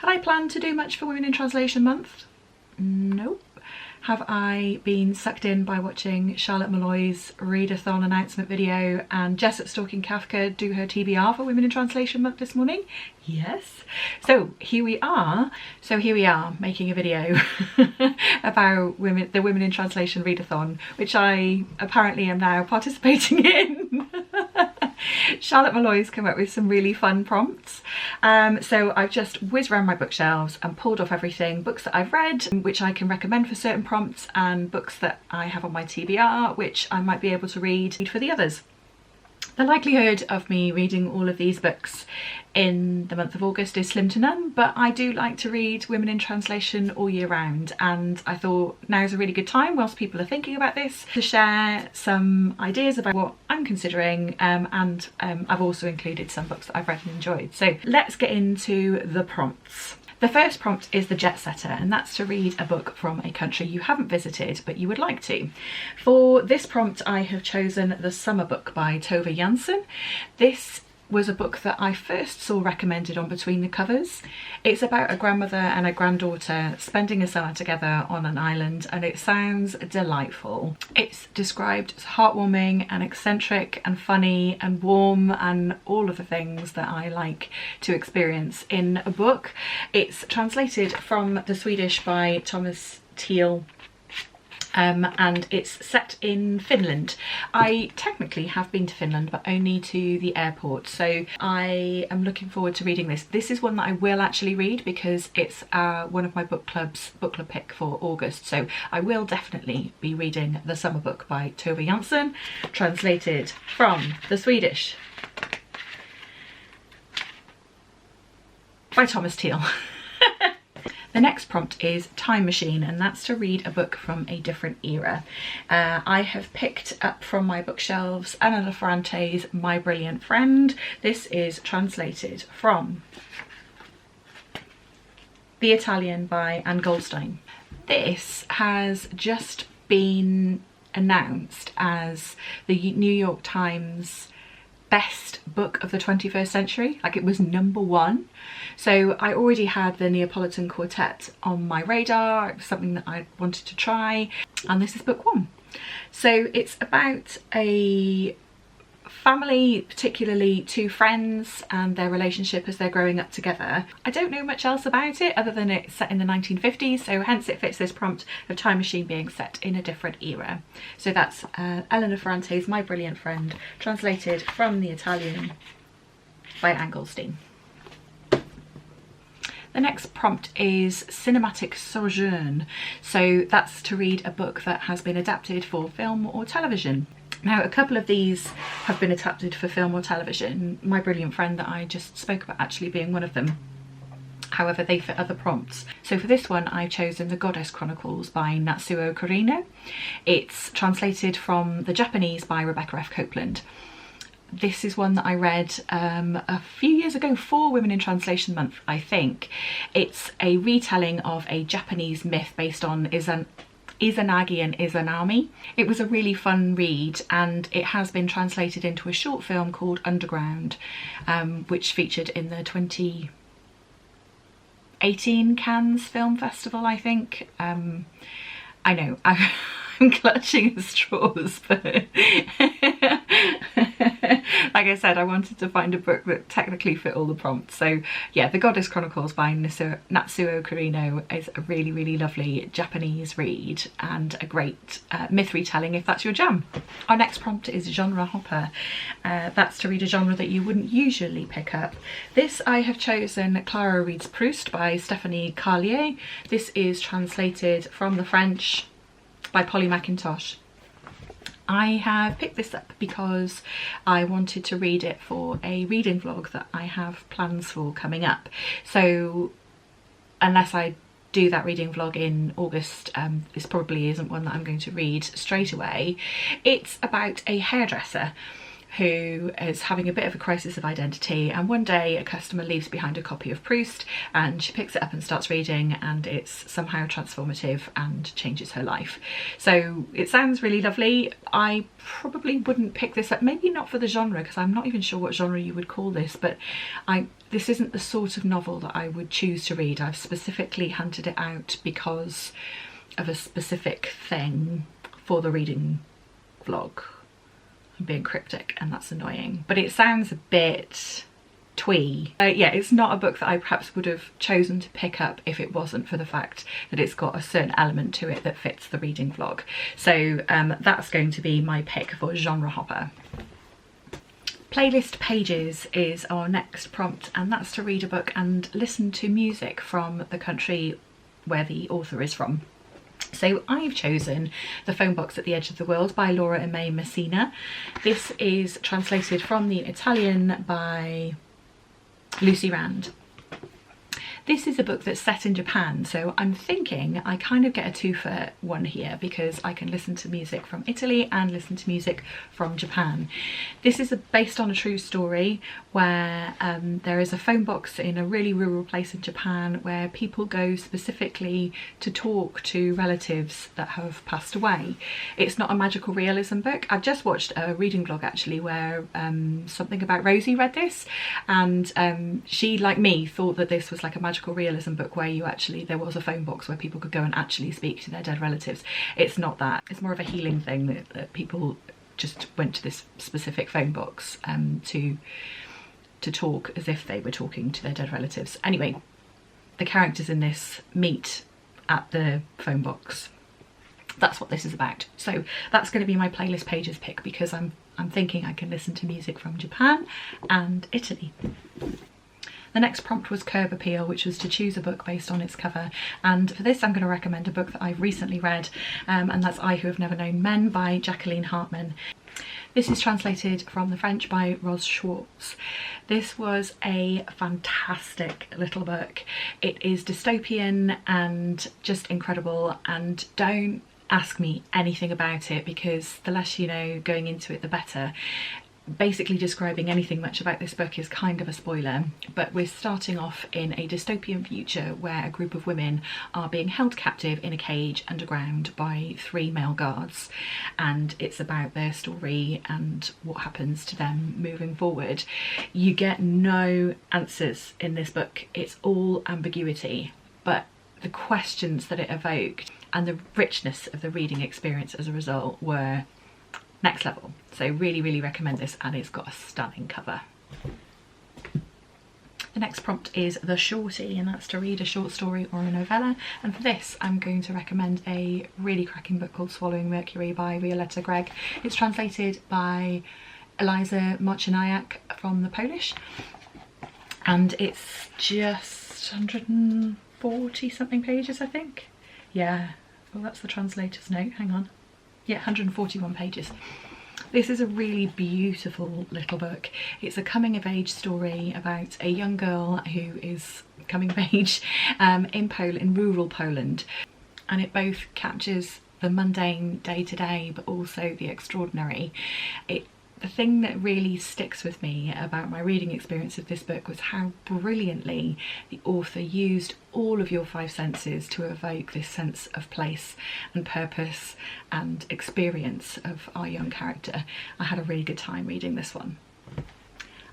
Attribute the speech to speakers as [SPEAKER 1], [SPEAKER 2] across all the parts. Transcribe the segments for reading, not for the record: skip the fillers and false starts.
[SPEAKER 1] Had I planned to do much for Women in Translation Month? Nope. Have I been sucked in by watching Charlotte Malloy's readathon announcement video and Jess at Stalking Kafka do her TBR for Women in Translation Month this morning? Yes. So here we are making a video about the Women in Translation readathon, which I apparently am now participating in. Charlotte Malloy's come up with some really fun prompts. So I've just whizzed around my bookshelves and pulled off everything, books that I've read, which I can recommend for certain prompts, and books that I have on my TBR, which I might be able to read for the others. The likelihood of me reading all of these books in the month of August is slim to none, but I do like to read Women in Translation all year round, and I thought now's a really good time, whilst people are thinking about this, to share some ideas about what I'm considering, and I've also included some books that I've read and enjoyed. So let's get into the prompts. The first prompt is the jet setter, and that's to read a book from a country you haven't visited but you would like to. For this prompt I have chosen The Summer Book by Tove Jansson. This was a book that I first saw recommended on Between the Covers. It's about a grandmother and a granddaughter spending a summer together on an island, and it sounds delightful. It's described as heartwarming and eccentric and funny and warm and all of the things that I like to experience in a book. It's translated from the Swedish by Thomas Thiel. And it's set in Finland. I technically have been to Finland, but only to the airport, so I am looking forward to reading this. This is one that I will actually read because it's one of my book club pick for August, so I will definitely be reading The Summer Book by Tove Jansson, translated from the Swedish by Thomas Thiel. The next prompt is Time Machine, and that's to read a book from a different era. I have picked up from my bookshelves Elena Ferrante's My Brilliant Friend. This is translated from The Italian by Anne Goldstein. This has just been announced as the New York Times best book of the 21st century. Like, it was #1. So I already had the Neapolitan Quartet on my radar. It was something that I wanted to try, and this is book 1. So it's about a family, particularly 2 friends and their relationship as they're growing up together. I don't know much else about it other than it's set in the 1950s, so hence it fits this prompt of Time Machine being set in a different era. So that's Elena Ferrante's My Brilliant Friend, translated from the Italian by Anne Goldstein. The next prompt is Cinematic Sojourn. So that's to read a book that has been adapted for film or television. Now, a couple of these have been adapted for film or television, My Brilliant Friend that I just spoke about actually being one of them. However, they fit other prompts. So for this one, I've chosen The Goddess Chronicles by Natsuo Corino. It's translated from the Japanese by Rebecca F. Copeland. This is one that I read a few years ago for Women in Translation Month, I think. It's a retelling of a Japanese myth based on Izanagi and Izanami. It was a really fun read, and it has been translated into a short film called Underground, which featured in the 2018 Cannes Film Festival, I think. I know, I'm clutching at straws, but like I said, I wanted to find a book that technically fit all the prompts. So yeah, The Goddess Chronicles by Natsuo Corino is a really, really lovely Japanese read and a great myth retelling if that's your jam. Our next prompt is Genre Hopper. That's to read a genre that you wouldn't usually pick up. This I have chosen Clara Reads Proust by Stephanie Carlier. This is translated from the French by Polly Macintosh. I have picked this up because I wanted to read it for a reading vlog that I have plans for coming up. So unless I do that reading vlog in August, this probably isn't one that I'm going to read straight away. It's about a hairdresser who is having a bit of a crisis of identity, and one day a customer leaves behind a copy of Proust and she picks it up and starts reading, and it's somehow transformative and changes her life. So it sounds really lovely. I probably wouldn't pick this up, maybe not for the genre, because I'm not even sure what genre you would call this, but this isn't the sort of novel that I would choose to read. I've specifically hunted it out because of a specific thing for the reading vlog. I'm being cryptic and that's annoying, but it sounds a bit twee. Yeah, it's not a book that I perhaps would have chosen to pick up if it wasn't for the fact that it's got a certain element to it that fits the reading vlog. So that's going to be my pick for genre hopper. Playlist pages is our next prompt, and that's to read a book and listen to music from the country where the author is from. So I've chosen The Phone Box at the Edge of the World by Laura Aimee Messina. This is translated from the Italian by Lucy Rand. This is a book that's set in Japan, so I'm thinking I kind of get a two-for-one here, because I can listen to music from Italy and listen to music from Japan. This is based on a true story where there is a phone box in a really rural place in Japan where people go specifically to talk to relatives that have passed away. It's not a magical realism book. I've just watched a reading vlog actually where Something About Rosie read this, and she, like me, thought that this was like a magical realism book where there was a phone box where people could go and actually speak to their dead relatives. It's not that. It's more of a healing thing that people just went to this specific phone box to talk as if they were talking to their dead relatives. Anyway, the characters in this meet at the phone box. That's what this is about. So that's going to be my playlist pages pick, because I'm thinking I can listen to music from Japan and Italy. The next prompt was Curb Appeal, which was to choose a book based on its cover, and for this I'm going to recommend a book that I've recently read, and that's I Who Have Never Known Men by Jacqueline Hartman. This is translated from the French by Ros Schwartz. This was a fantastic little book. It is dystopian and just incredible, and don't ask me anything about it because the less you know going into it the better. Basically describing anything much about this book is kind of a spoiler, but we're starting off in a dystopian future where a group of women are being held captive in a cage underground by 3 male guards, and it's about their story and what happens to them moving forward. You get no answers in this book. It's all ambiguity, but the questions that it evoked and the richness of the reading experience as a result were next level. So really recommend this, and it's got a stunning cover. The next prompt is The Shorty, and that's to read a short story or a novella, and for this I'm going to recommend a really cracking book called Swallowing Mercury by Violetta Gregg. It's translated by Eliza Marciniak from the Polish, and it's just 140 something pages, I think. Yeah, well that's the translator's note, hang on. Yeah, 141 pages. This is a really beautiful little book. It's a coming of age story about a young girl who is coming of age in rural Poland, and it both captures the mundane day-to-day but also the extraordinary. The thing that really sticks with me about my reading experience of this book was how brilliantly the author used all of your 5 senses to evoke this sense of place and purpose and experience of our young character. I had a really good time reading this one.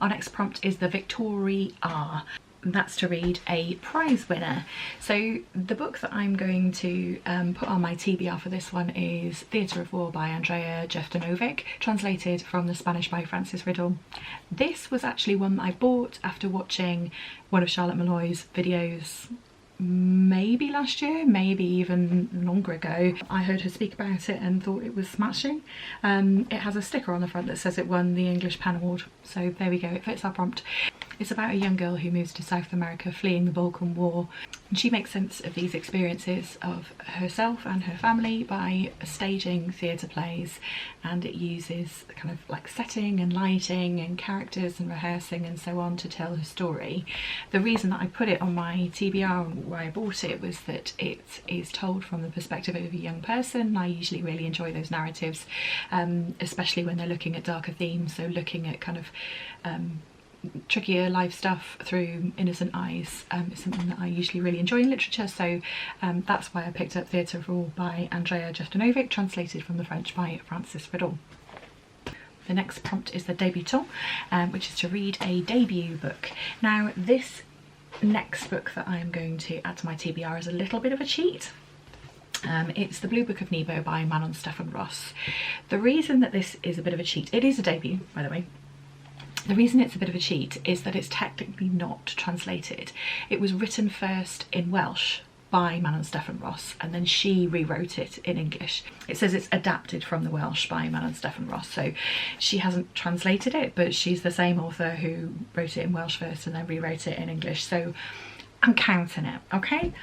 [SPEAKER 1] Our next prompt is The Victory R. That's to read a prize winner. So the book that I'm going to put on my TBR for this one is Theatre of War by Andrea Jeftanovic, translated from the Spanish by Francis Riddle. This was actually one that I bought after watching one of Charlotte Malloy's videos maybe last year, maybe even longer ago. I heard her speak about it and thought it was smashing. It has a sticker on the front that says it won the English Pen Award, so there we go, it fits our prompt. It's about a young girl who moves to South America fleeing the Balkan War, and she makes sense of these experiences of herself and her family by staging theatre plays, and it uses kind of like setting and lighting and characters and rehearsing and so on to tell her story. The reason that I put it on my TBR and why I bought it was that it is told from the perspective of a young person. I usually really enjoy those narratives, especially when they're looking at darker themes, so looking at kind of trickier life stuff through innocent eyes is something that I usually really enjoy in literature, so that's why I picked up Theatre of All by Andrea Jeftonovic, translated from the French by Francis Riddle. The next prompt is the débutant, which is to read a debut book. Now this next book that I'm going to add to my TBR is a little bit of a cheat. It's The Blue Book of Nebo by Manon Stefan Ross. The reason that this is a bit of a cheat, it is a debut by the way, the reason it's a bit of a cheat is that it's technically not translated. It was written first in Welsh by Manon Stefan Ross and then she rewrote it in English. It says it's adapted from the Welsh by Manon Stefan Ross, so she hasn't translated it, but she's the same author who wrote it in Welsh first and then rewrote it in English, so I'm counting it, okay?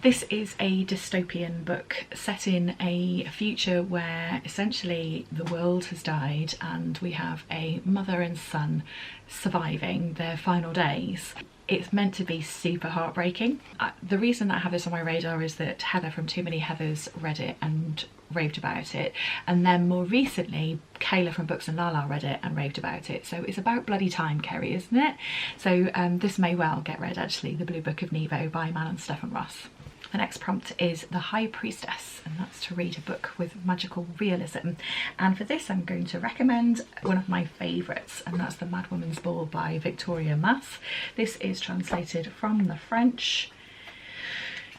[SPEAKER 1] This is a dystopian book set in a future where essentially the world has died and we have a mother and son surviving their final days. It's meant to be super heartbreaking. The reason that I have this on my radar is that Heather from Too Many Heathers read it and raved about it, and then more recently Kayla from Books and Lala read it and raved about it. So it's about bloody time, Kerry, isn't it? So this may well get read actually, The Blue Book of Nebo by Manon Stefan Ross. The next prompt is The High Priestess, and that's to read a book with magical realism. And for this I'm going to recommend one of my favourites, and that's The Madwoman's Ball by Victoria Mass. This is translated from the French.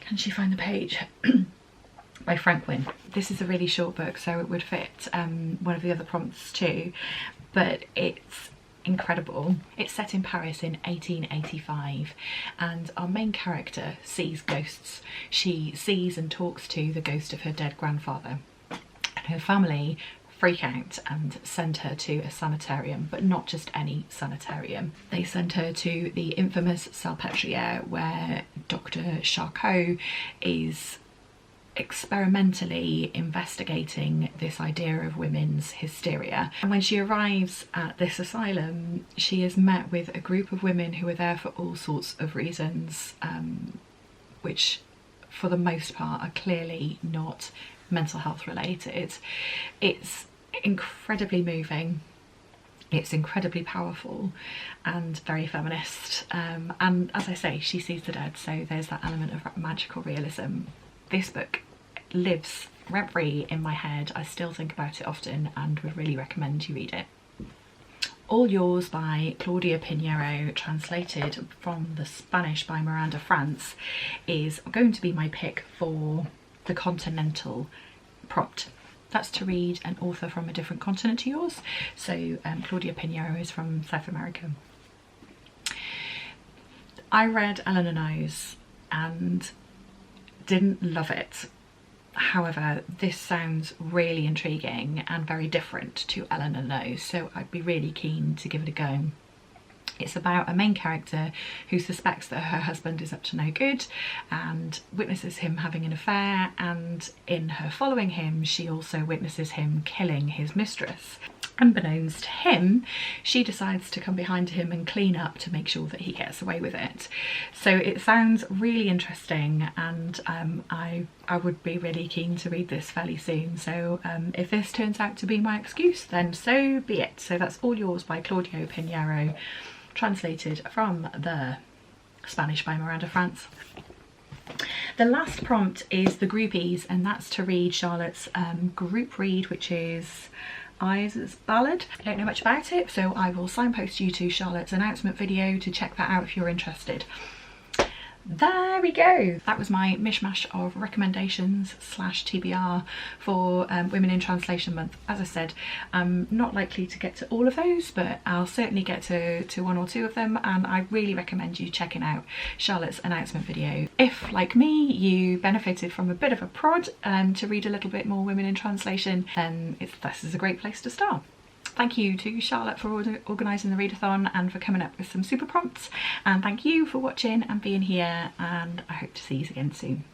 [SPEAKER 1] Can she find the page? By Frank Wynne. This is a really short book, so it would fit one of the other prompts too, but it's incredible. It's set in Paris in 1885 and our main character sees ghosts. She sees and talks to the ghost of her dead grandfather, and her family freak out and send her to a sanitarium, but not just any sanitarium. They send her to the infamous Salpêtrière, where Dr. Charcot is experimentally investigating this idea of women's hysteria. And when she arrives at this asylum, she is met with a group of women who are there for all sorts of reasons, which for the most part are clearly not mental health related. It's incredibly moving, it's incredibly powerful and very feminist, and as I say, she sees the dead, so there's that element of magical realism. This book lives rent-free in my head. I still think about it often and would really recommend you read it. All Yours by Claudia Pinheiro, translated from the Spanish by Miranda France, is going to be my pick for the continental prompt. That's to read an author from a different continent to yours. So Claudia Pinheiro is from South America. I read Eleanor Knows and didn't love it. However, this sounds really intriguing and very different to Eleanor Knows, so I'd be really keen to give it a go. It's about a main character who suspects that her husband is up to no good and witnesses him having an affair, and in her following him she also witnesses him killing his mistress. Unbeknownst to him, she decides to come behind him and clean up to make sure that he gets away with it. So it sounds really interesting, and I would be really keen to read this fairly soon. So if this turns out to be my excuse, then so be it. So that's All Yours by Claudia Pinheiro, translated from the Spanish by Miranda France. The last prompt is the groupies, and that's to read Charlotte's group read, which is Eyes' Ballad. I don't know much about it, so I will signpost you to Charlotte's announcement video to check that out if you're interested. There we go. That was my mishmash of recommendations slash TBR for Women in Translation Month. As I said, I'm not likely to get to all of those, but I'll certainly get to one or two of them, and I really recommend you checking out Charlotte's announcement video. If, like me, you benefited from a bit of a prod to read a little bit more Women in Translation, then this is a great place to start. Thank you to Charlotte for organising the readathon and for coming up with some super prompts, and thank you for watching and being here, and I hope to see you again soon.